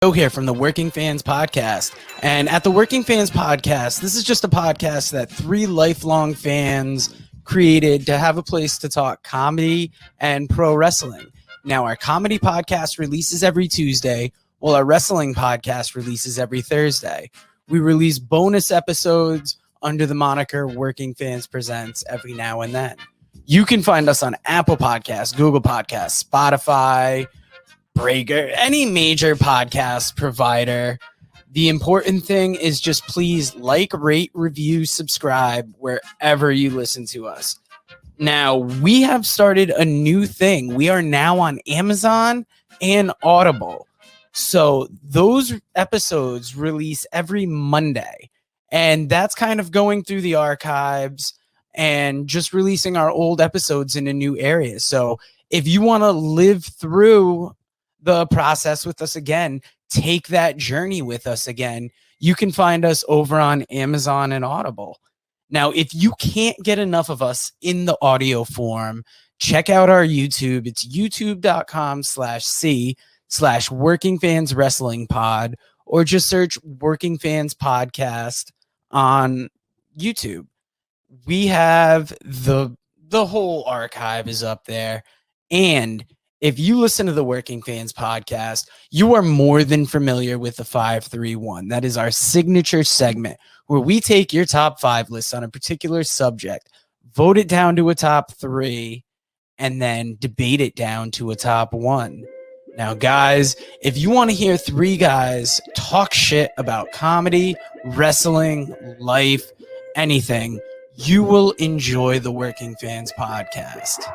Here from the Working Fans Podcast. And at the Working Fans Podcast, this is just a podcast that three lifelong fans created to have a place to talk comedy and pro wrestling. Now, our comedy podcast releases every Tuesday, while our wrestling podcast releases every Thursday. We release bonus episodes under the moniker Working Fans Presents every now and then. You can find us on Apple Podcasts, Google Podcasts, Spotify, Breaker, any major podcast provider. The important thing is just please like, rate, review, subscribe wherever you listen to us. Now, we have started a new thing. We are now on Amazon and Audible. So those episodes release every Monday. And that's kind of going through the archives and just releasing our old episodes in a new area. So if you want to live through the process with us again, take that journey with us again, you can find us over on Amazon and Audible. Now, if you can't get enough of us in the audio form, check out our YouTube. It's youtube.com/C/Working Fans Wrestling Pod, or just search Working Fans Podcast on YouTube. We have the whole archive is up there. And if you listen to the Working Fans Podcast, you are more than familiar with the 531. That is our signature segment where we take your top 5 lists on a particular subject, vote it down to a top 3, and then debate it down to a top 1. Now, guys, if you want to hear 3 guys talk shit about comedy, wrestling, life, anything, you will enjoy the Working Fans Podcast.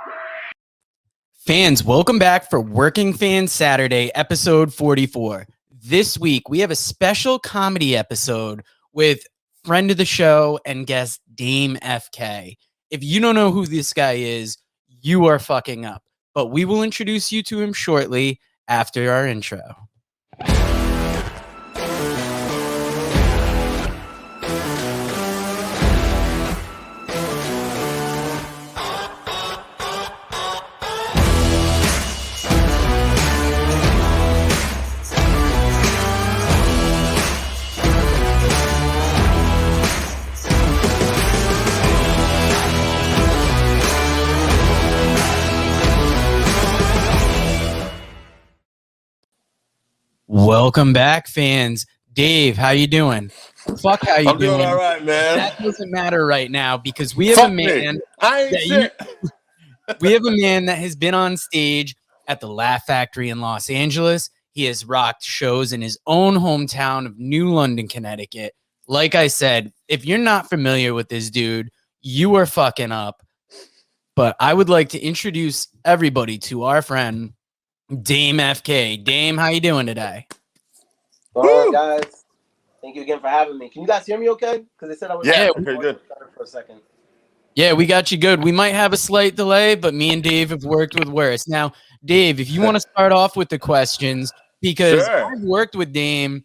Fans, welcome back for Working Fans Saturday, episode 44. This week, we have a special comedy episode with friend of the show and guest Dame FK. If you don't know who this guy is, you are fucking up. But we will introduce you to him shortly after our intro. Welcome back, fans. Dave, how you doing? Fuck, how you doing? I'm doing all right, man. That doesn't matter right now because we have a man. I ain't shit. We have a man that has been on stage at the Laugh Factory in Los Angeles. He has rocked shows in his own hometown of New London, Connecticut. Like I said, if you're not familiar with this dude, you are fucking up. But I would like to introduce everybody to our friend Dame FK. Dame, how you doing today? All right, guys. Thank you again for having me. Can you guys hear me okay? Because they said I was pretty good for a second. Yeah, we got you good. We might have a slight delay, but me and Dave have worked with worse. Now, Dave, if you want to start off with the questions, because Sure. I've worked with Dame,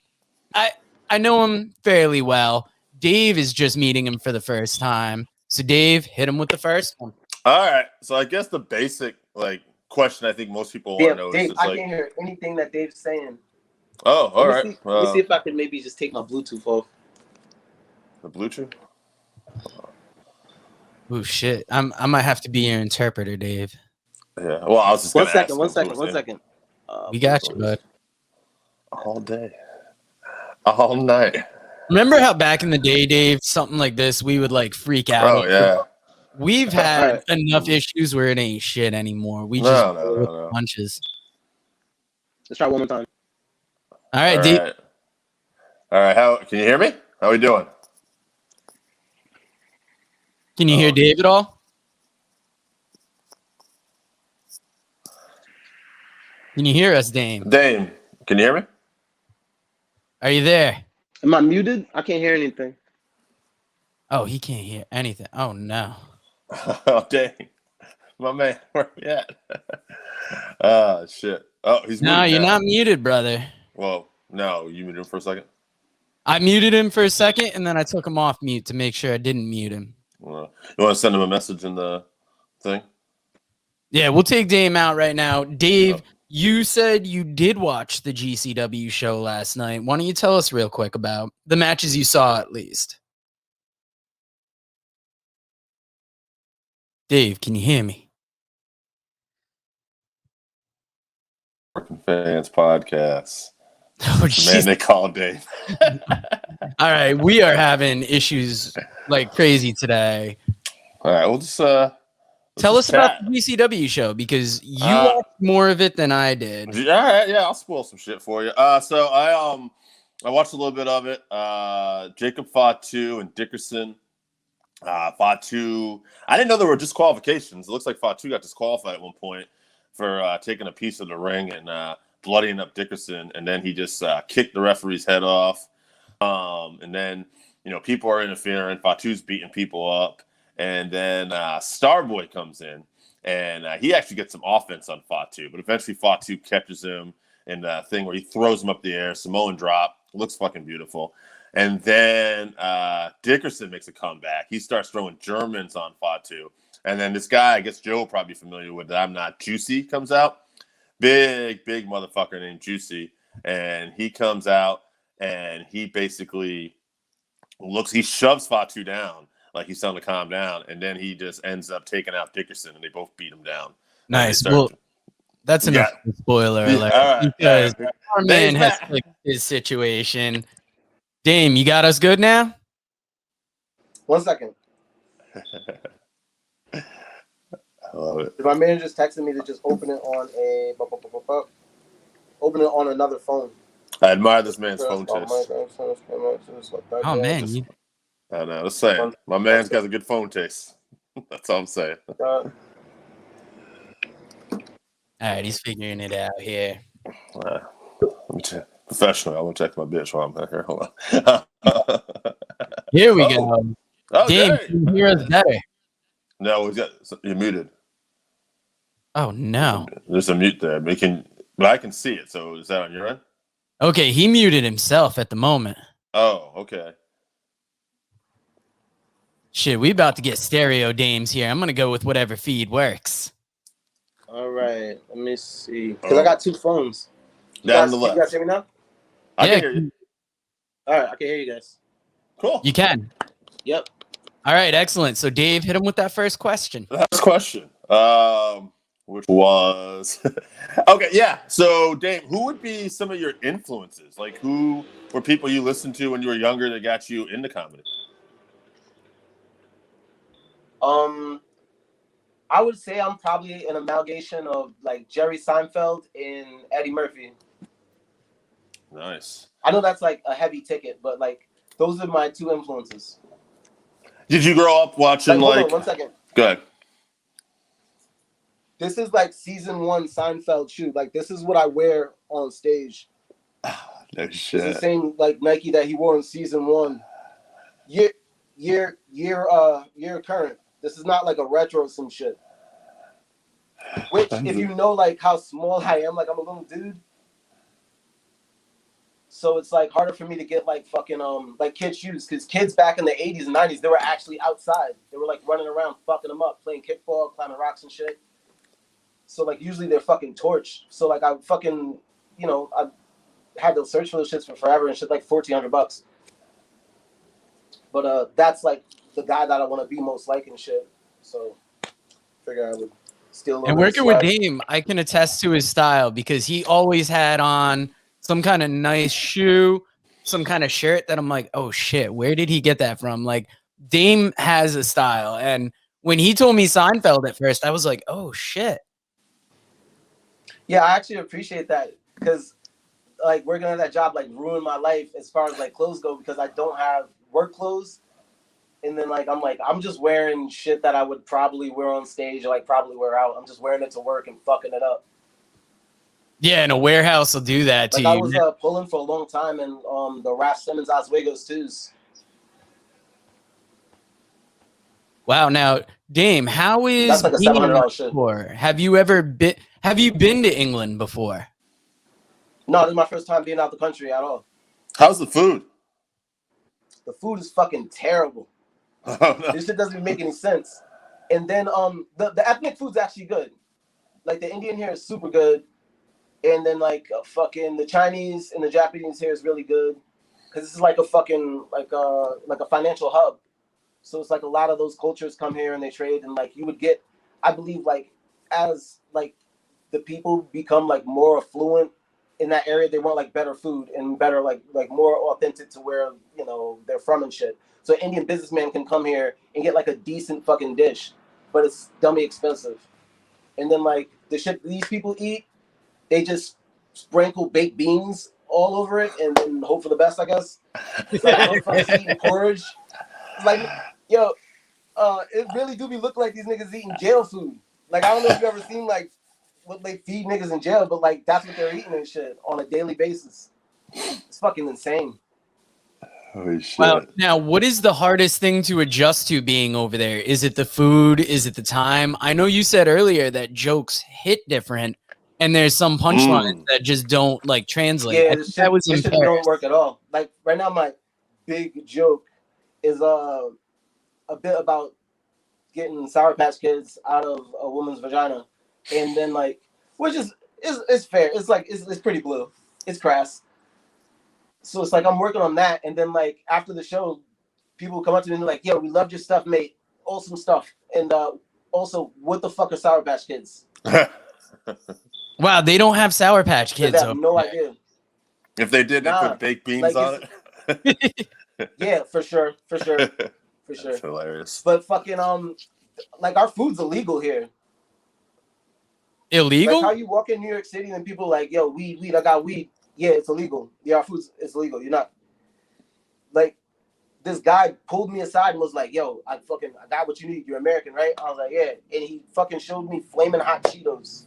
I know him fairly well. Dave is just meeting him for the first time. So, Dave, hit him with the first one. All right. So I guess the basic question I think most people want to know Dave, is I can't hear anything that Dave's saying. Oh, all right. Let me see if I can maybe just take my Bluetooth off. The Bluetooth? Oh shit! I might have to be your interpreter, Dave. Yeah. Well, I was just One gonna second. We got you, bud. All day, all night. Remember how back in the day, Dave, something like this, we would freak out. Oh yeah. We've had enough issues where it ain't shit anymore. We just No. punches. Let's try one more time. All right, All Dave. right. All right. How can you hear me? How are we doing? Can you hear Dave at all? Can you hear us, Dame? Dame, can you hear me? Are you there? Am I muted? I can't hear anything. Oh, he can't hear anything. Oh, no. Oh dang, my man, where you at? Oh shit. Oh, he's No, muted you're now. not muted, brother. Whoa, no, you muted him for a second. I muted him for a second, and then I took him off mute to make sure I didn't mute him. Well, you want to send him a message in the thing? Yeah, we'll take Dame out right now. Dave, You said you did watch the GCW show last night. Why don't you tell us real quick about the matches you saw at least? Dave, can you hear me? Working Fans Podcast. Oh, Man, they call Dave. All right, we are having issues like crazy today. All right, we'll just Tell us just about chat. the GCW show because you watched more of it than I did. All right, yeah, I'll spoil some shit for you. So I watched a little bit of it. Jacob Fatu and Dickerson. Fatu. I didn't know there were disqualifications. It looks like Fatu got disqualified at one point for taking a piece of the ring and bloodying up Dickerson, and then he just kicked the referee's head off. And then people are interfering. Fatu's beating people up, and then Starboy comes in, and he actually gets some offense on Fatu, but eventually Fatu catches him in the thing where he throws him up the air, Samoan drop. It looks fucking beautiful. And then Dickerson makes a comeback. He starts throwing Germans on Fatu. And then this guy, I guess Joe will probably be familiar with that. I'm not. Juicy comes out. Big motherfucker named Juicy. And he comes out and he basically he shoves Fatu down like he's telling him to calm down. And then he just ends up taking out Dickerson and they both beat him down. Nice. Well, that's enough spoiler alert. All right. Because our man has fixed his situation. Dame, you got us good now? 1 second. I love it. My man just texted me to just open it on another phone. I admire this man's phone taste. Oh man, I know. Let's say it. My man's got a good phone taste. That's all I'm saying. All right, he's figuring it out here. Let me check. Professionally, I'm gonna check my bitch while I'm here. Hold on. Here we go. Dame, can you hear us better? No, you're muted. Oh no. There's a mute there. But I can see it. So is that on your end? Okay, he muted himself at the moment. Oh, okay. Shit, we about to get stereo Dames here. I'm gonna go with whatever feed works. All right, let me see. Because I got two phones. Down the left. You guys hear me now? I can hear you. All right, I can hear you guys. Cool. You can. Yep. All right, excellent. So Dave, hit him with that first question. First question. Which was okay, yeah. So Dave, who would be some of your influences? Like who were people you listened to when you were younger that got you into comedy? I would say I'm probably an amalgamation of like Jerry Seinfeld and Eddie Murphy. Nice. I know that's like a heavy ticket, but like those are my two influences. Did you grow up watching Hold on 1 second. Go ahead. This is like season 1 Seinfeld shoe. Like this is what I wear on stage. No shit. It's the same like Nike that he wore in season 1. Year current. This is not like a retro or some shit. Which, if you know like how small I am, like I'm a little dude. So it's like harder for me to get like fucking like kid shoes, because kids back in the 80s and 90s, they were actually outside. They were like running around fucking them up, playing kickball, climbing rocks and shit. So like usually they're fucking torched. So like I fucking, I had to search for those shits for forever and shit, like $1,400. But that's like the guy that I want to be most like and shit. So figure I would steal. And working with Dame, I can attest to his style because he always had on some kind of nice shoe, some kind of shirt that I'm like, oh shit, where did he get that from? Like Dame has a style. And when he told me Seinfeld at first, I was like, oh shit. Yeah, I actually appreciate that because like working at that job like ruined my life as far as like clothes go, because I don't have work clothes. And then I'm just wearing shit that I would probably wear on stage or like probably wear out. I'm just wearing it to work and fucking it up. Yeah, and a warehouse will do that to you. I was pulling for a long time in the Raf Simmons Oswego's twos. Wow, now Dame, how is that's like a $700 shit? Have you been to England before? No, this is my first time being out the country at all. How's the food? The food is fucking terrible. Oh, no. This shit doesn't even make any sense. And then the ethnic food's actually good. Like the Indian here is super good. And then like fucking the Chinese and the Japanese here is really good because this is like a fucking like a financial hub. So it's like a lot of those cultures come here and they trade, and like you would get, I believe, like as like the people become like more affluent in that area, they want like better food and better like more authentic to where they're from and shit. So an Indian businessman can come here and get like a decent fucking dish, but it's dummy expensive. And then like the shit these people eat, they just sprinkle baked beans all over it and then hope for the best, I guess. It's like motherfuckers eating porridge. It's like, yo, it really do be looking like these niggas eating jail food. Like, I don't know if you ever seen like what they feed niggas in jail, but like that's what they're eating and shit on a daily basis. It's fucking insane. Holy shit. Well, now, what is the hardest thing to adjust to being over there? Is it the food? Is it the time? I know you said earlier that jokes hit different, and there's some punchlines that just don't like translate. Yeah, this shit don't work at all. Like right now, my big joke is a bit about getting Sour Patch Kids out of a woman's vagina, and then like, which is it's fair. It's like it's pretty blue. It's crass. So it's like I'm working on that, and then like after the show, people come up to me and they're like, "Yo, we loved your stuff, mate. Awesome stuff." And also, what the fuck are Sour Patch Kids? Wow, they don't have Sour Patch Kids. I have no idea. If they did, they put baked beans on it. Yeah, for sure. That's hilarious. But fucking like our food's illegal here. Illegal? Like how you walk in New York City and people like, "Yo, weed, I got weed." Yeah, it's illegal. Yeah, our food's illegal. You're not like this guy pulled me aside and was like, "Yo, I got what you need. You're American, right?" I was like, "Yeah," and he fucking showed me flaming hot Cheetos.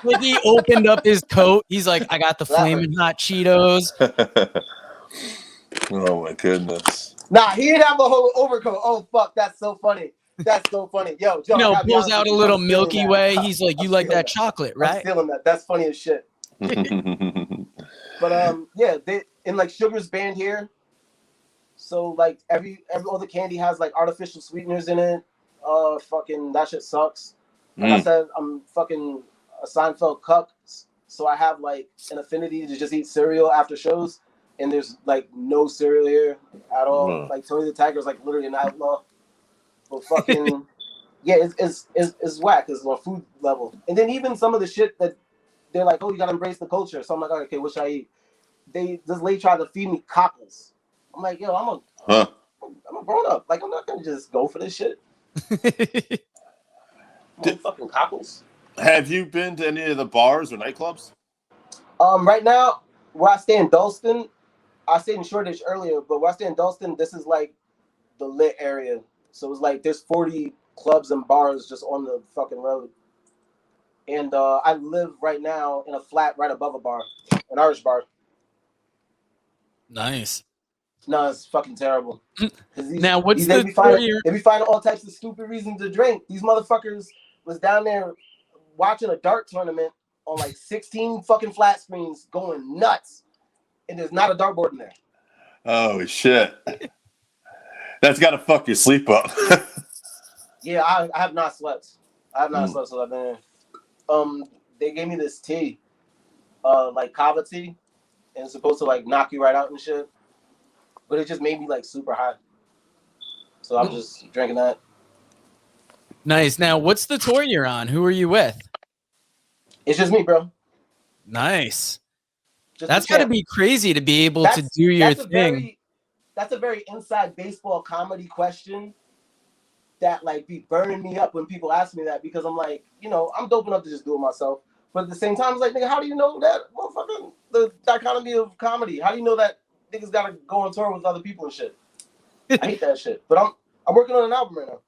Like he opened up his coat. He's like, "I got the flaming hot Cheetos." Oh my goodness. Nah, he didn't have a whole overcoat. Oh fuck, that's so funny. That's so funny. Yo, Joe, pulls out a little Milky Way. He's like, "You like that chocolate, right?" I'm stealing that. That's funny as shit. But yeah, they in like sugar's banned here. So like every all the candy has like artificial sweeteners in it. Fucking that shit sucks. Like I said, I'm fucking a Seinfeld cuck, so I have like an affinity to just eat cereal after shows, and there's like no cereal here at all. Like Tony the Tiger's like literally an outlaw. But fucking yeah, it's whack. It's on food level, and then even some of the shit that they're like, "Oh, you gotta embrace the culture." So I'm like, "Okay, what should I eat?" This lady tried to feed me cockles. I'm like, "Yo, I'm a grown up. Like, I'm not gonna just go for this shit." Fucking cockles. Have you been to any of the bars or nightclubs? Right now, where I stay in Dalston, I stayed in Shoreditch earlier, but where I stay in Dalston, this is like the lit area. So it's like there's 40 clubs and bars just on the fucking road. And I live right now in a flat right above a bar, an Irish bar. Nice. No, it's fucking terrible. Now, what's they be finding all types of stupid reasons to drink. These motherfuckers was down there watching a dart tournament on like 16 fucking flat screens going nuts. And there's not a dartboard in there. Oh, shit. That's got to fuck your sleep up. Yeah, I have not slept. I have not slept since I've been here. They gave me this tea, like kava tea, and it's supposed to like knock you right out and shit. But it just made me like super high. So I'm just drinking that. Nice. Now, what's the tour you're on? Who are you with? It's just me, bro. Nice. Just that's got to be crazy to be able to do your thing. That's a very inside baseball comedy question that like be burning me up when people ask me that, because I'm like, I'm dope enough to just do it myself. But at the same time, it's like, nigga, how do you know that motherfucking the dichotomy of comedy? How do you know that niggas gotta go on tour with other people and shit? I hate that shit. But I'm working on an album right now.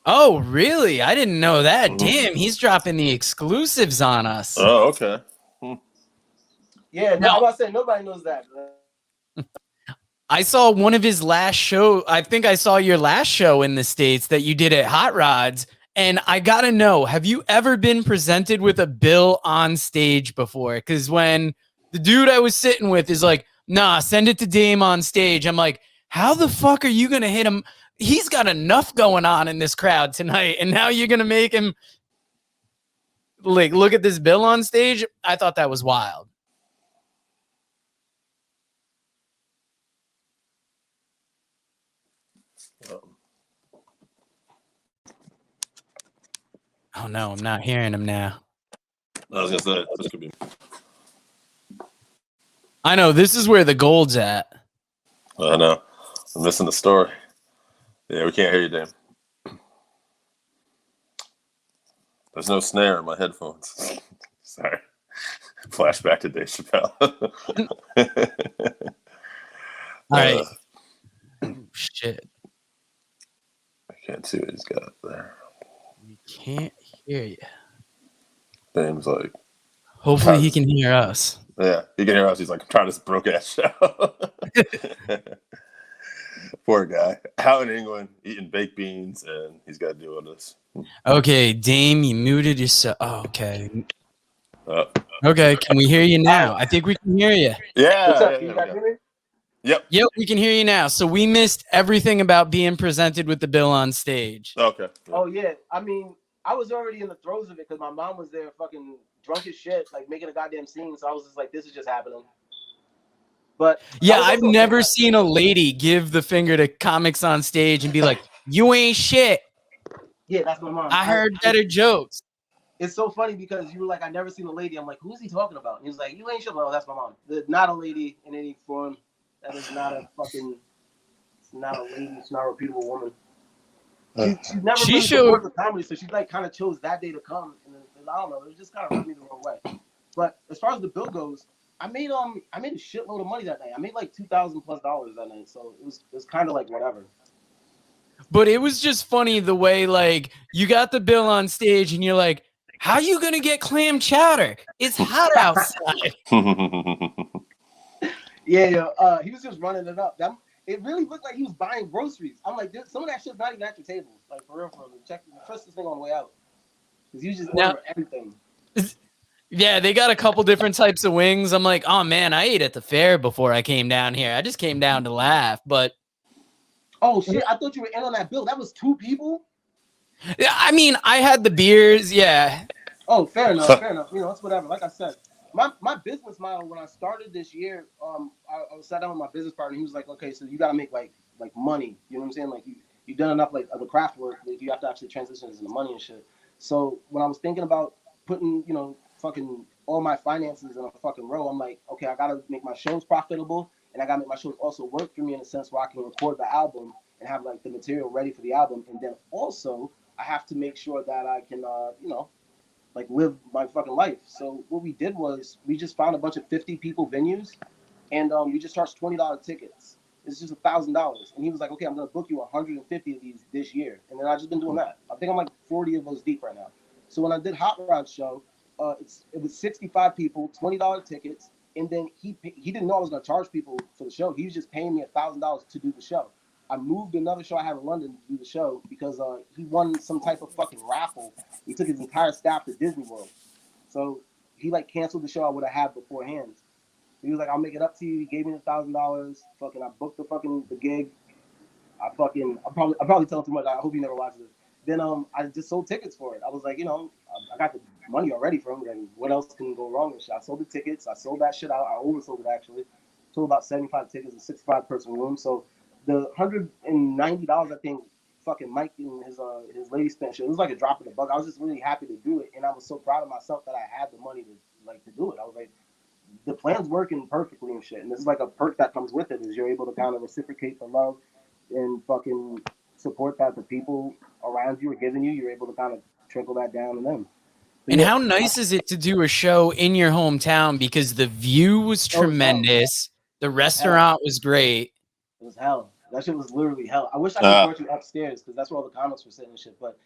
Oh, really? I didn't know that. Damn, he's dropping the exclusives on us. Oh, okay. Yeah, no, I'm about to say nobody knows that. I saw one of his last show. I think I saw your last show in the States that you did at Hot Rods. And I got to know, have you ever been presented with a bill on stage before? Because when the dude I was sitting with is like, "Nah, send it to Dame on stage," I'm like, how the fuck are you going to hit him? He's got enough going on in this crowd tonight. And now you're going to make him. like look at this bill on stage. I thought that was wild. Oh no, I'm not hearing him now. I was gonna say this could be. I know this is where the gold's at. I know. I'm missing the story. Yeah, we can't hear you, Dan. There's no snare in my headphones. Sorry. Flashback to Dave Chappelle. All right. Shit. I can't see what he's got up there. We can't hear you. Dame's like. Hopefully he can hear us. Yeah, he can hear us. He's like, I'm trying this broke ass show. Poor guy. Out in England, eating baked beans, and he's got to deal with this. Okay, Dame, you muted yourself. Oh, okay. Oh. Okay, can we hear you now? I think we can hear you. Yeah. What's up? Yeah, Can you yeah, guys hear me? Yep. We can hear you now. So we missed everything about being presented with the bill on stage. Okay. Oh yeah. I mean, I was already in the throes of it because my mom was there, fucking drunk as shit, like making a goddamn scene. So I was just like, this is just happening. But yeah, I've never seen a lady give the finger to comics on stage and be like, "You ain't shit." Yeah, that's my mom. I heard better jokes. It's so funny because you were like, I never seen a lady. I'm like, who's he talking about? And he was like, you ain't shit. Well, that's my mom. Not a lady in any form. That is not a fucking. It's not a lady. It's not a reputable woman. She never really supported the comedy, so she like kind of chose that day to come. And I don't know. It just kind of rubbed me the wrong way. But as far as the bill goes, I made a shitload of money that night. I made like $2,000+ that night, so it was kind of like whatever. But it was just funny the way like you got the bill on stage and you're like, how you gonna get clam chowder? It's hot outside. Yeah, he was just running it up. It really looked like he was buying groceries. I'm like, some of that shit's not even at your table. Like for real. Trust this thing on the way out, because you just order everything. Yeah, they got a couple different types of wings. I'm like, oh man, I ate at the fair before I came down here. I just came down to laugh, but. Oh shit! I thought you were in on that bill. That was 2 people. Yeah, I mean, I had the beers. Yeah. Oh, fair enough. You know, it's whatever. Like I said, my business model when I started this year, I sat down with my business partner. He was like, okay, so you got to make like money. You know what I'm saying? Like you've done enough like of the craft work. Like, you have to actually transition this into money and shit. So when I was thinking about putting, fucking all my finances in a fucking row, I'm like, okay, I got to make my shows profitable. And I gotta make my shows also work for me in a sense where I can record the album and have like the material ready for the album. And then also I have to make sure that I can, like live my fucking life. So what we did was we just found a bunch of 50 people venues, and we just charged $20 tickets. It's just $1,000. And he was like, okay, I'm gonna book you 150 of these this year. And then I've just been doing that. I think I'm like 40 of those deep right now. So when I did Hot Rod's show, it was 65 people, $20 tickets. And then he didn't know I was going to charge people for the show. He was just paying me $1,000 to do the show. I moved another show I had in London to do the show because he won some type of fucking raffle. He took his entire staff to Disney World. So he like canceled the show I would have had beforehand. He was like, I'll make it up to you. He gave me $1,000. Fucking, I booked the gig. I'll probably tell him too much. I hope he never watches it. Then I just sold tickets for it. I was like, I got the money already from it. Like, what else can go wrong with shit? I sold the tickets. I sold that shit out. I oversold it actually. Sold about 75 tickets, a 65-person room. So the $190 I think fucking Mike and his lady spent shit. It was like a drop in the bucket. I was just really happy to do it, and I was so proud of myself that I had the money to do it. I was like, the plan's working perfectly and shit. And this is like a perk that comes with it, is you're able to kind of reciprocate the love and fucking support that the people around you are giving you. You're able to kind of trickle that down to them. And how nice is it to do a show in your hometown, because the view was tremendous. The restaurant was great. It was hell. That shit was literally hell. I wish I could brought you upstairs because that's where all the comics were sitting and shit. But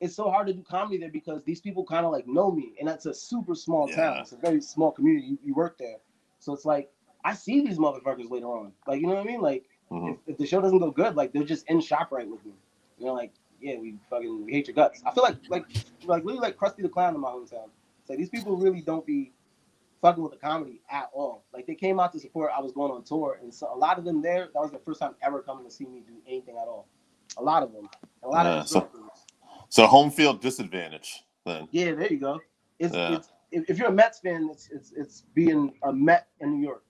it's so hard to do comedy there because these people kind of like know me, and that's a super small town. It's a very small community. You work there, so it's like I see these motherfuckers later on. Like, you know what I mean? Like if the show doesn't go good, like they're just in ShopRite with me. Like, yeah, we hate your guts. I feel like really like Krusty the Clown in my hometown. It's like these people really don't be fucking with the comedy at all. Like, they came out to support. I was going on tour, and so a lot of them there, that was their first time ever coming to see me do anything at all. A lot of them. A lot of so home field disadvantage. then. Yeah, there you go. Yeah. It's if you're a Mets fan, it's being a Met in New York.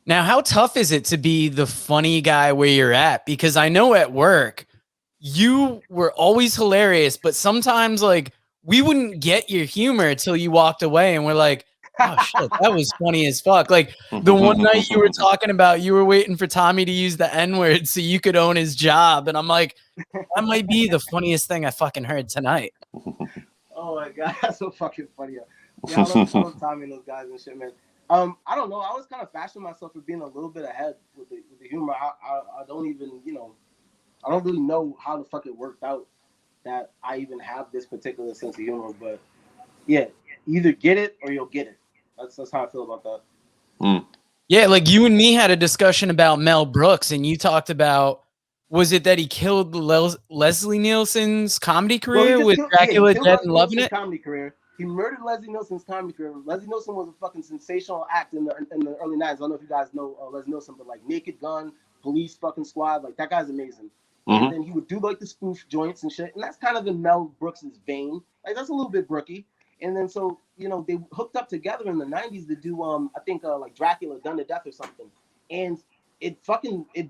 Now, how tough is it to be the funny guy where you're at? Because I know at work, you were always hilarious, but sometimes like we wouldn't get your humor until you walked away and we're like, oh shit, that was funny as fuck. Like the one night you were talking about, you were waiting for Tommy to use the N-word so you could own his job. And I'm like, that might be the funniest thing I fucking heard tonight. Oh my god, that's so fucking funny. Yeah, I love Tommy and those guys and shit, man. I don't know. I always kind of fashioned myself for being a little bit ahead with the humor. I don't even, I don't really know how the fuck it worked out that I even have this particular sense of humor. But yeah, either get it or you'll get it. That's how I feel about that. Yeah, like you and me had a discussion about Mel Brooks, and you talked about, was it that he killed Leslie Nielsen's comedy career with Dracula Dead and Loving It? Comedy career. He murdered Leslie Nielsen's comedy career. Leslie Nielsen was a fucking sensational act in the early 90s. I don't know if you guys know Leslie Nielsen, but like Naked Gun, Police fucking Squad, like that guy's amazing. And then he would do like the spoof joints and shit, and that's kind of in Mel Brooks's vein. Like that's a little bit brooky. And then so they hooked up together in the 90s to do I think like Dracula Done to Death or something, and it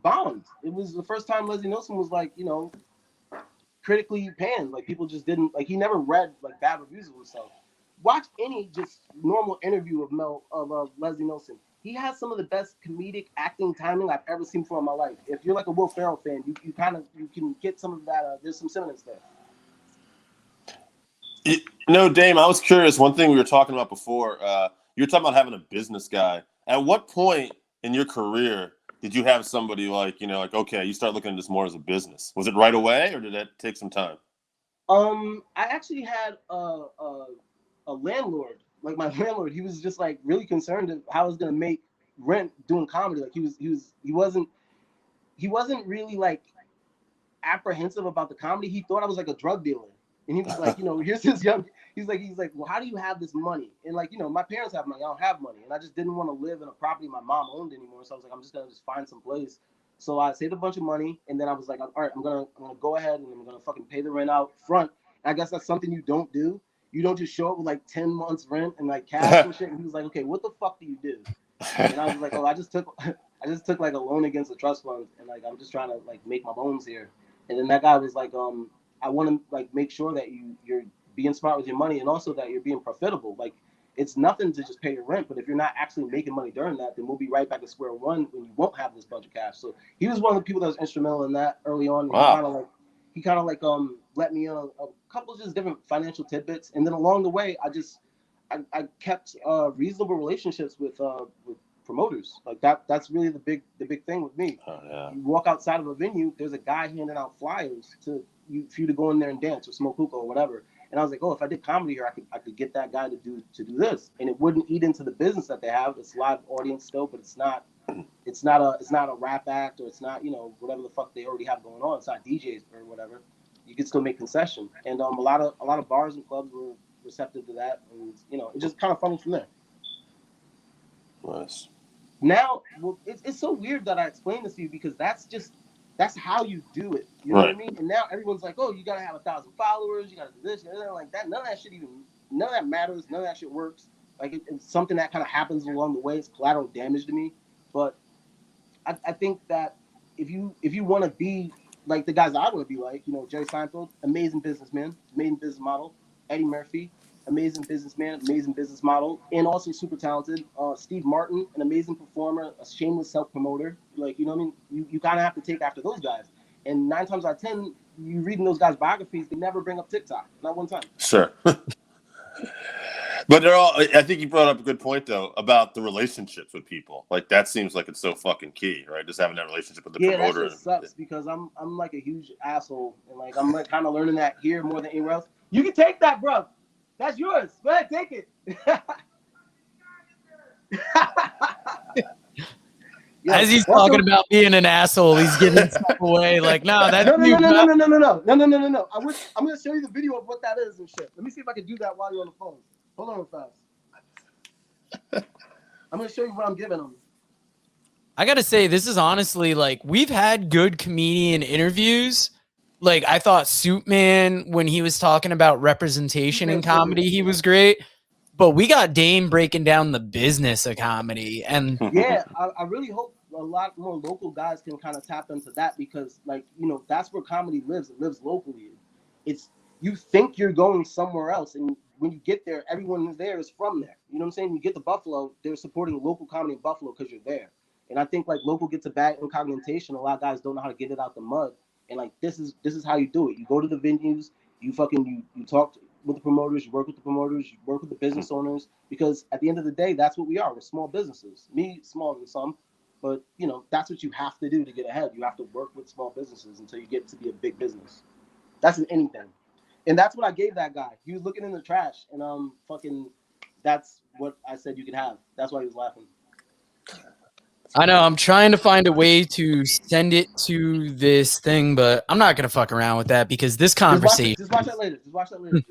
bombed. It was the first time Leslie Nielsen was like critically panned. Like people just didn't like. He never read like bad reviews of himself. Watch any just normal interview of Leslie Nielsen. He has some of the best comedic acting timing I've ever seen for in my life. If you're like a Will Ferrell fan, you can get some of that. There's some synonyms there. Dame, I was curious. One thing we were talking about before, you were talking about having a business guy. At what point in your career did you have somebody like, okay, you start looking at this more as a business? Was it right away, or did that take some time? I actually had a landlord. Like my landlord, he was just like really concerned of how I was gonna make rent doing comedy. Like he wasn't really like apprehensive about the comedy. He thought I was like a drug dealer. And he was like, here's this young. He's like, well, how do you have this money? And like, my parents have money. I don't have money, and I just didn't want to live in a property my mom owned anymore. So I was like, I'm just gonna find some place. So I saved a bunch of money, and then I was like, all right, I'm gonna go ahead and I'm gonna fucking pay the rent out front. And I guess that's something you don't do. You don't just show up with like 10 months rent and like cash and shit. And he was like, okay, what the fuck do you do? And I was like, oh, I just took like a loan against a trust fund, and like I'm just trying to like make my bones here. And then that guy was like, I want to like make sure that you're being smart with your money, and also that you're being profitable. Like it's nothing to just pay your rent, but if you're not actually making money during that, then we'll be right back to square one when you won't have this bunch of cash. So he was one of the people that was instrumental in that early on. Wow. He kind of like let me on a couple of just different financial tidbits, and then along the way, I kept reasonable relationships with promoters. Like that's really the big thing with me. Oh, yeah. You walk outside of a venue, there's a guy handing out flyers for you to go in there and dance or smoke hookah or whatever. And I was like, oh, if I did comedy here, I could get that guy to do this, and it wouldn't eat into the business that they have. It's live audience still, but it's not a rap act, or it's not whatever the fuck they already have going on. It's not DJs or whatever. You can still make concession, and a lot of bars and clubs were receptive to that, and it just kind of funneled from there. Nice. Now, it's so weird that I explained this to you, because that's how you do it. You know what I mean? And now everyone's like, oh, you gotta have 1,000 followers, you gotta do this, like that. None of that matters. None of that shit works. Like it's something that kind of happens along the way. It's collateral damage to me. But I think that if you want to be like the guys I want to be like, Jerry Seinfeld, amazing businessman, amazing business model. Eddie Murphy, amazing businessman, amazing business model, and also super talented. Steve Martin, an amazing performer, a shameless self-promoter. Like, what I mean? You kind of have to take after those guys. And 9 times out of 10, you reading those guys' biographies, they never bring up TikTok, not one time. Sure. But I think you brought up a good point, though, about the relationships with people. Like, that seems like it's so fucking key, right? Just having that relationship with the promoter. Yeah, that sucks, because I'm like a huge asshole. And, like, I'm like kind of learning that here more than anywhere else. You can take that, bro. That's yours. Go ahead, take it. As he's talking about being an asshole, he's giving stuff away. Like, no, that's no. I'm gonna show you the video of what that is and shit. Let me see if I can do that while you're on the phone. Hold on fast. I'm gonna show you what I'm giving them. I gotta say, this is honestly like, we've had good comedian interviews, Like, I thought Suit Man, when he was talking about representation in comedy, he was great. But we got Dame breaking down the business of comedy. And Yeah, I really hope a lot more local guys can kind of tap into that because, like, that's where comedy lives. It lives locally. It's you think you're going somewhere else, and when you get there, everyone who's there is from there. You know what I'm saying? You get to Buffalo, they're supporting local comedy in Buffalo because you're there. And I think like local gets a bad incognization. A lot of guys don't know how to get it out the mud. And like this is how you do it. You go to the venues, you talk with the promoters, you work with the promoters, you work with the business owners, because at the end of the day, that's what we are. We're small businesses. Me, smaller than some, but that's what you have to do to get ahead. You have to work with small businesses until you get to be a big business. That's in anything. And that's what I gave that guy. He was looking in the trash, and that's what I said you could have. That's why he was laughing. I know I'm trying to find a way to send it to this thing, but I'm not gonna fuck around with that because this conversation. Just watch that later.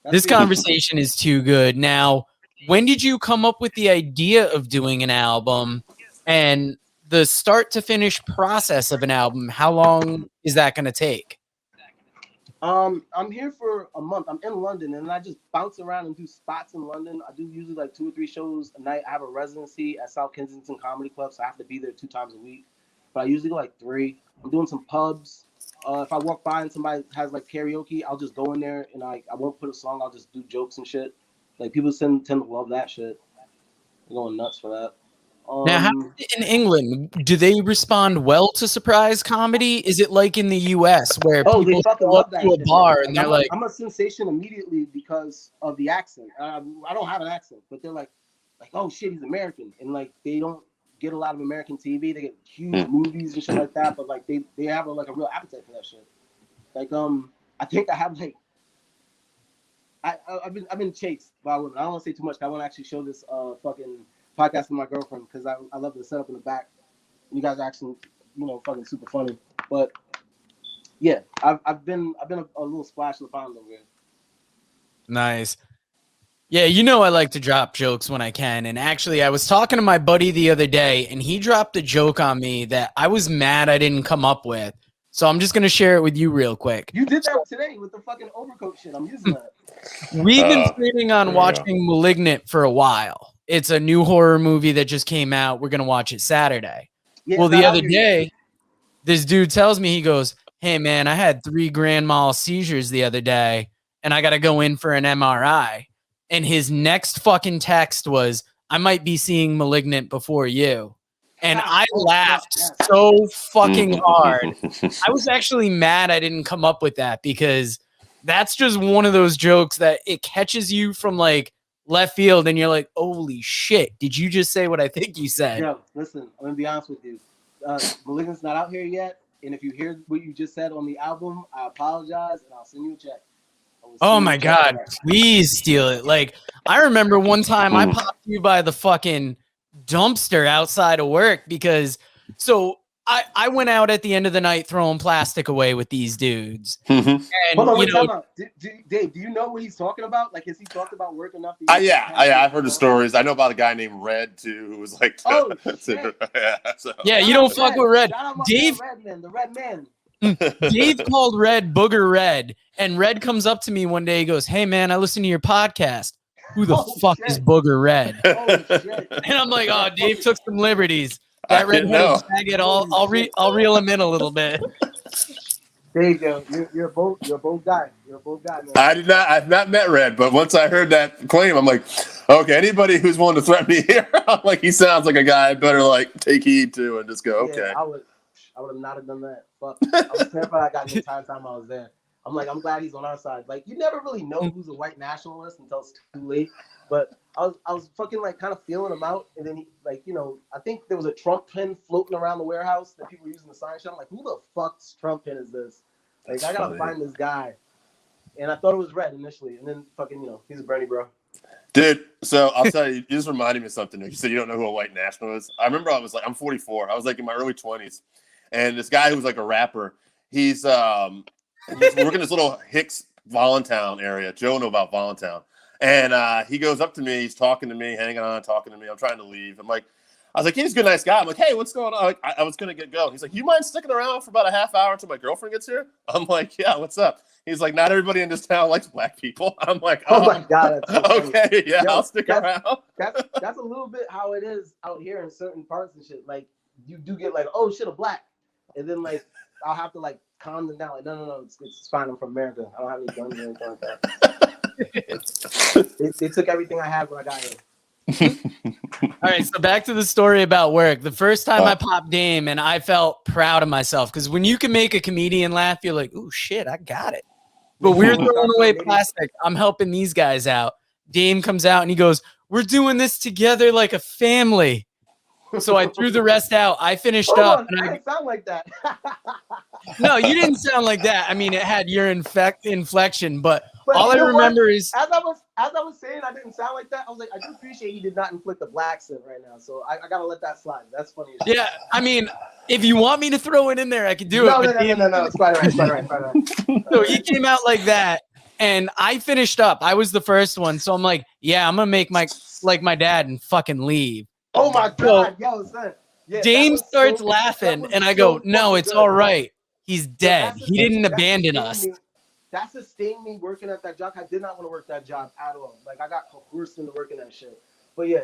This conversation is too good. Now, when did you come up with the idea of doing an album, and the start to finish process of an album? How long is that gonna take? I'm here for a month. I'm in London, and I just bounce around and do spots in London. I do usually like 2 or 3 shows a night. I have a residency at South Kensington Comedy Club, so I have to be there 2 times a week. But I usually go like 3. I'm doing some pubs. If I walk by and somebody has like karaoke, I'll just go in there and I won't put a song. I'll just do jokes and shit. Like people tend to love that shit. They're going nuts for that. Now, how in England, do they respond well to surprise comedy? Is it like in the U.S. where people they fucking go love up that to a shit, bar man. and they're like, I'm a sensation immediately because of the accent. I don't have an accent, but they're like, oh shit, he's American, and like they don't get a lot of American TV. They get huge movies and shit like that, but like they have a real appetite for that shit. Like I think I have like I've been chased by women. I don't want to say too much. I want to actually show this fucking podcast to my girlfriend because I love the setup in the back. You guys are actually fucking super funny. But yeah, I've been a little splash in the pond over here. nice. Yeah, I like to drop jokes when I can. And actually, I was talking to my buddy the other day, and he dropped a joke on me that I was mad I didn't come up with. So I'm just going to share it with you real quick. You did that today with the fucking overcoat shit. I'm using that. We've been planning on watching Malignant for a while. It's a new horror movie that just came out. We're going to watch it Saturday. Yeah, well, the other day, this dude tells me, he goes, hey, man, I had 3 grand mal seizures the other day, and I got to go in for an MRI. And his next fucking text was, I might be seeing Malignant before you. And I laughed so fucking hard. I was actually mad I didn't come up with that because that's just one of those jokes that it catches you from like left field and you're like, holy shit, did you just say what I think you said? Yo, listen, I'm going to be honest with you. Malignant's not out here yet. And if you hear what you just said on the album, I apologize and I'll send you a check. Oh my God, please steal it. Like, I remember one time I popped you by the fucking dumpster outside of work because I went out at the end of the night throwing plastic away with these dudes. And, hold on, time out. Dave, do you know what he's talking about? Like, has he talked about work enough? Yeah, I've heard the stories. I know about a guy named Red too, who was like, oh shit. Yeah, you don't fuck with Red. Dave, the Red Man. Dave called Red Booger Red, and Red comes up to me one day. He goes, "Hey man, I listen to your podcast. Who the fuck is Booger Red?" And I'm like, "Oh, Dave took some liberties. That redheaded faggot. I'll reel him in a little bit." Dave, you're a bold guy. You're a bold guy, man. I've not met Red, but once I heard that claim, I'm like, okay, anybody who's willing to threaten me here, I'm like, he sounds like a guy I better like take heed to and just go, okay. Yeah, I would have not have done that. Fuck. I was terrified I got the entire time I was there. I'm like, I'm glad he's on our side. Like, you never really know who's a white nationalist until it's too late. But I was fucking like kind of feeling him out. And then he, like, I think there was a Trump pin floating around the warehouse that people were using the sign shop. I'm like, who the fuck's Trump pin is this? Like, I gotta find this guy. And I thought it was Red initially. And then fucking, he's a Bernie bro. Dude, so I'll tell you, you just reminded me of something. You said you don't know who a white national is. I remember I'm 44. I was like in my early 20s. And this guy who was like a rapper, he's working this little Hicks Voluntown area. Joe know about Voluntown. And he goes up to me. He's talking to me, hanging on, talking to me. I'm trying to leave. I'm like, I was like, he's a good, nice guy. I'm like, hey, what's going on? Like, I was going to get going. He's like, you mind sticking around for about a half hour until my girlfriend gets here? I'm like, yeah, what's up? He's like, not everybody in this town likes black people. I'm like, oh my God. That's so okay, yeah, Yo, I'll stick around. That's a little bit how it is out here in certain parts and shit. Like, you do get like, oh shit, a black. And then like, I'll have to like calm them down. Like, no, it's fine. I'm from America. I don't have any guns or anything like that. They took everything I had when I got here. All right, so back to the story about work. The first time I popped Dame, and I felt proud of myself because when you can make a comedian laugh, you're like, "Oh shit, I got it." But we're throwing away plastic. I'm helping these guys out. Dame comes out and he goes, "We're doing this together like a family." So I threw the rest out. I finished up. And I didn't sound like that. No, you didn't sound like that. I mean, it had your inflection, but all I remember is as I was saying, I didn't sound like that. I was like, I do appreciate he did not inflict a black accent right now, so I gotta let that slide. That's funny. Yeah, I mean, if you want me to throw it in there, I could do it. No, it's quite right. So he came out like that, and I finished up. I was the first one, so I'm like, yeah, I'm gonna make my dad and fucking leave. Oh my God, yo, son. Yeah, Dame starts laughing, and I go, no, it's all right. He's dead. He didn't abandon us. That sustained me working at that job. I did not want to work that job at all. Like, I got coerced into working that shit. But yeah,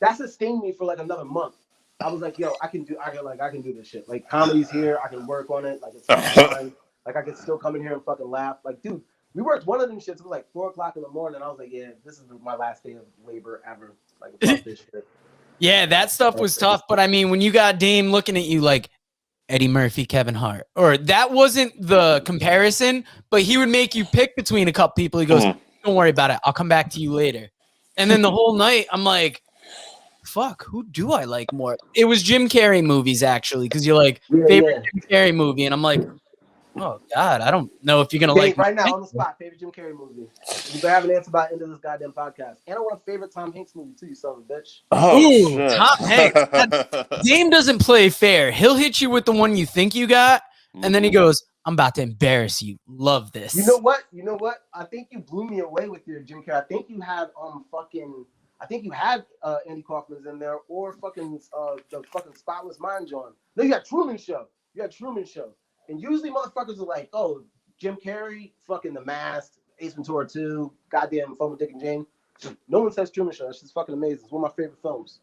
that sustained me for like another month. I was like, yo, I can do this shit. Like, comedy's here. I can work on it. Like, it's fun. Like, I can still come in here and fucking laugh. Like, dude, we worked one of them shits. It was like 4:00 in the morning. I was like, yeah, this is my last day of labor ever. Like, fuck this shit. Yeah, that stuff was tough. But I mean, when you got Dame looking at you like Eddie Murphy, Kevin Hart, or that wasn't the comparison, but he would make you pick between a couple people. He goes, don't worry about it. I'll come back to you later. And then the whole night, I'm like, fuck, who do I like more? It was Jim Carrey movies, actually, because you're like, favorite Jim Carrey movie. And I'm like, oh, God, I don't know if you're going to like right now on the spot, favorite Jim Carrey movie. You better have an answer by the end of this goddamn podcast. And I want a favorite Tom Hanks movie, too, you son of a bitch. Oh, Tom Hanks. Dame doesn't play fair. He'll hit you with the one you think you got, and then he goes, I'm about to embarrass you. Love this. You know what? I think you blew me away with your Jim Carrey. I think you had Andy Kaufman's in there, or fucking the fucking Spotless Mind John. No, you got Truman Show. And usually motherfuckers are like, oh, Jim Carrey, fucking The Mask, Ace Ventura 2, goddamn Phone with Dick and Jane. No one says Truman Show. That's just fucking amazing. It's one of my favorite films.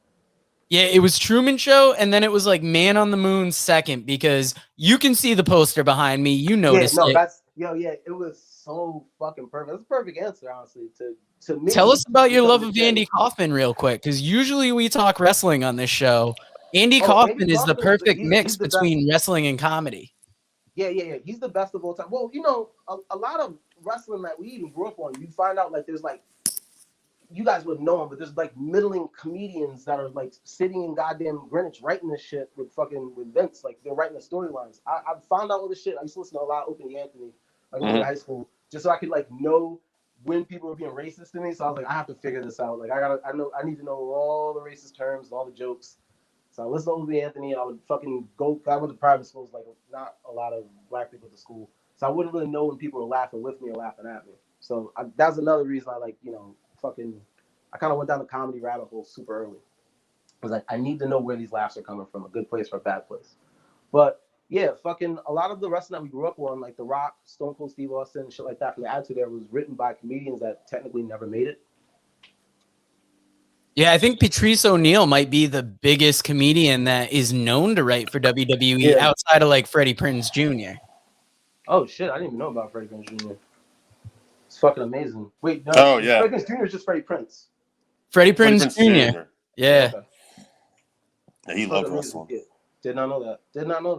Yeah, it was Truman Show, and then it was like Man on the Moon second, because you can see the poster behind me. You noticed it. It was so fucking perfect. That's a perfect answer, honestly, to me. Tell us about your love of Andy Kaufman real quick, because usually we talk wrestling on this show. Andy Kaufman is the perfect mix between wrestling and comedy. Yeah. He's the best of all time. Well, you know, a lot of wrestling that we even grew up on, you find out like there's like, you guys wouldn't know him, but there's like middling comedians that are like sitting in goddamn Greenwich writing this shit with Vince. Like, they're writing the storylines. I found out all this shit. I used to listen to a lot of Opie Anthony like in high school, just so I could like know when people were being racist to me. So I was like, I have to figure this out. Like, I need to know all the racist terms, all the jokes. So I listened to Opie Anthony. I would fucking go. I went to private schools, like not a lot of black people at the school, so I wouldn't really know when people were laughing with me or laughing at me. So that's another reason I like, you know, I kind of went down the comedy rabbit hole super early. I was like, I need to know where these laughs are coming from, a good place or a bad place. But yeah, fucking a lot of the wrestling that we grew up on, like The Rock, Stone Cold Steve Austin, and shit like that, from the Attitude Era, was written by comedians that technically never made it. Yeah, I think Patrice O'Neal might be the biggest comedian that is known to write for WWE outside of like Freddie Prinze Jr. Oh shit, I didn't even know about Freddie Prinze Jr. It's fucking amazing. Wait, no, Freddie Prinze Jr. is just Freddie Prinze. Freddie Prinze Jr. Yeah. Okay. Yeah, he loved wrestling. Did not know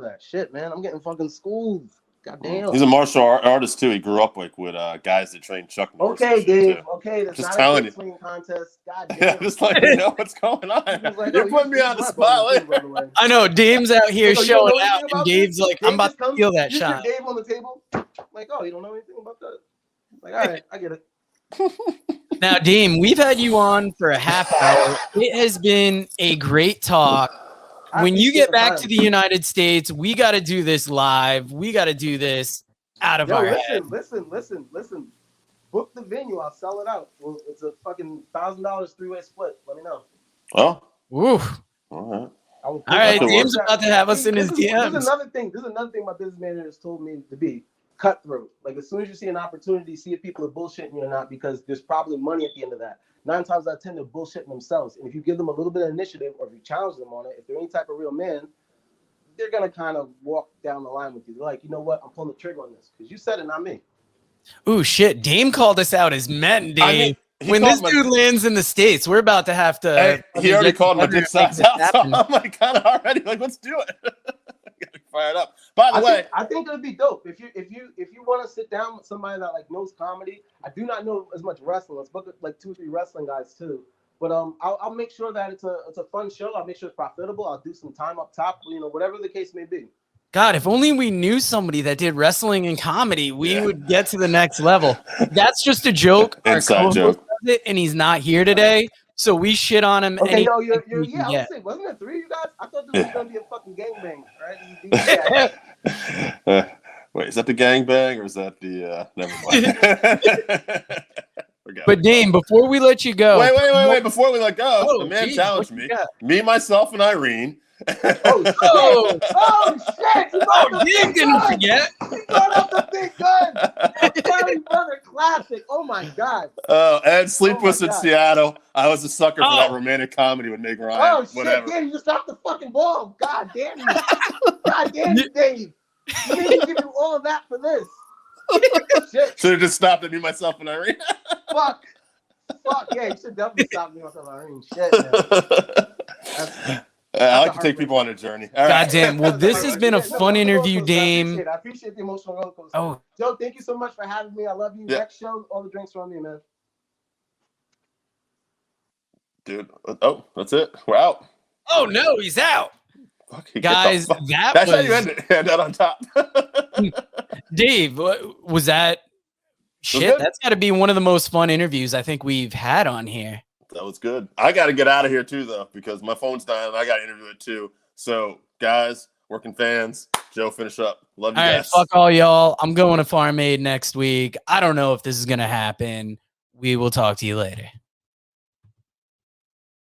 that. Shit, man, I'm getting fucking schooled. Goddamn. He's a martial artist too. He grew up like with guys that train Chuck Norris. Okay, Dave. Too. Okay, that's just not a swing contest. Goddamn. Yeah, just letting you know what's going on. Like, You're putting me on the spot. I know Dave's out here showing out, and Dave's like, I'm about to steal that shot. Dave on the table, like, oh, you don't know anything about that? Like, all right, I get it. Now, Dame, we've had you on for a half hour. It has been a great talk. When you get back to the United States, we got to do this live. We got to do this out of our head. Listen. Book the venue. I'll sell it out. Well, it's a fucking $1,000 three-way split. Let me know. Well, Ooh. All All right, could Dame's work. about to have us in his This DMs. is another thing. This is another thing my business manager has told me to be cutthroat. Like as soon as you see an opportunity, see if people are bullshitting you or not, because there's probably money at the end of that. 9 times out of 10, they're bullshitting themselves. And if you give them a little bit of initiative, or if you challenge them on it, if they're any type of real man, they're gonna kind of walk down the line with you. They're like, you know what? I'm pulling the trigger on this because you said it, not me. Ooh, shit. Dame called us out as men, Dame. I mean, when this dude lands in the States, we're about to have to. Hey, he already called my dick size out, so happen. I'm like kind of already like, let's do it. Got me fired up. By the way, I think it would be dope if you want to sit down with somebody that like knows comedy. I do not know as much wrestling. Let's book like 2 or 3 wrestling guys too. But I'll make sure that it's a fun show. I'll make sure it's profitable. I'll do some time up top. You know, whatever the case may be. God, if only we knew somebody that did wrestling and comedy, we would get to the next level. That's just a joke. Inside joke. Does it, and he's not here today, so we shit on him. Okay, no, you're yeah. I was saying, wasn't there 3 of you guys? I thought this was gonna be a fucking gangbang, right? Wait, is that the gangbang or is that the? Never mind. But Dame, before we let you go, wait! Before we let go, the man challenged me, myself, and Irene. shit! Dame didn't forget. He brought up the big gun. Terry Brother Classic. Oh my god. And Sleepless in Seattle. I was a sucker for that romantic comedy with Meg Ryan. Oh shit! Whatever. Damn, you just dropped the fucking ball. God damn you! God damn you, Dave. You made me give you all of that for this. Shit. Should have just stopped at me, myself, and Irene. Fuck. Yeah, you should definitely stop me, myself, and Irene. Shit, man. I like to take people on a journey. All right. Goddamn. Well, this has been a fun interview, Dame. I appreciate the emotional roller coaster. Oh, Joe, thank you so much for having me. I love you. Next show, all the drinks are on me, man. Dude. Oh, that's it. We're out. Oh no, he's out. Fuck, Guys, that's how you end it. Hand that on top. Dave, was that shit? That's got to be one of the most fun interviews I think we've had on here. That was good. I got to get out of here too, though, because my phone's dying and I got to interview it too. So, guys, working fans, Joe, finish up. Love you guys. All right, fuck all y'all. I'm going to Farm Aid next week. I don't know if this is going to happen. We will talk to you later.